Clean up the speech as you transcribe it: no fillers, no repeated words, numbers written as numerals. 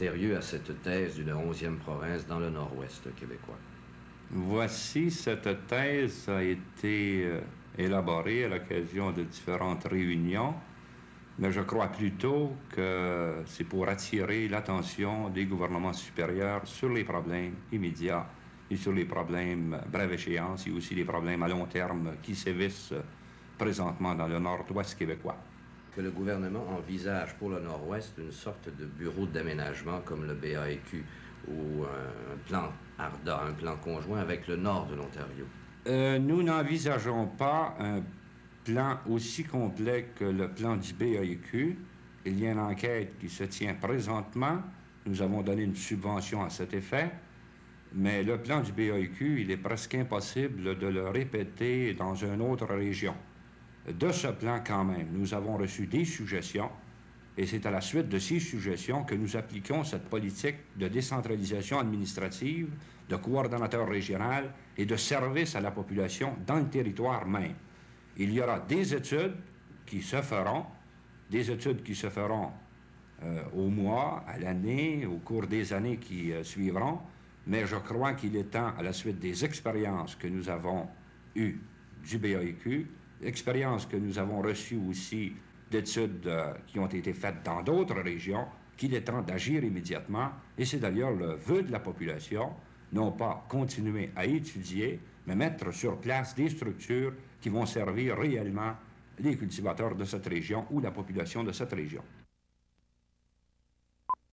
sérieux à cette thèse d'une 11e province dans le nord-ouest québécois? Voici, cette thèse a été élaborée à l'occasion de différentes réunions, mais je crois plutôt que c'est pour attirer l'attention des gouvernements supérieurs sur les problèmes immédiats et sur les problèmes brève échéance et aussi les problèmes à long terme qui sévissent présentement dans le nord-ouest québécois. Que le gouvernement envisage pour le nord-ouest une sorte de bureau d'aménagement comme le BAEQ ou un plan ARDA, un plan conjoint avec le nord de l'Ontario? Nous n'envisageons pas un plan aussi complet que le plan du BAEQ. Il y a une enquête qui se tient présentement. Nous avons donné une subvention à cet effet. Mais le plan du BAEQ, il est presque impossible de le répéter dans une autre région. De ce plan, quand même, nous avons reçu des suggestions, et c'est à la suite de ces suggestions que nous appliquons cette politique de décentralisation administrative, de coordonnateur régional et de service à la population dans le territoire même. Il y aura des études qui se feront, au mois, à l'année, au cours des années qui suivront, mais je crois qu'il est temps, à la suite des expériences que nous avons eues du BAEQ, expériences que nous avons reçues aussi d'études qui ont été faites dans d'autres régions, qu'il est temps d'agir immédiatement. Et c'est d'ailleurs le vœu de la population, non pas continuer à étudier, mais mettre sur place des structures qui vont servir réellement les cultivateurs de cette région ou la population de cette région.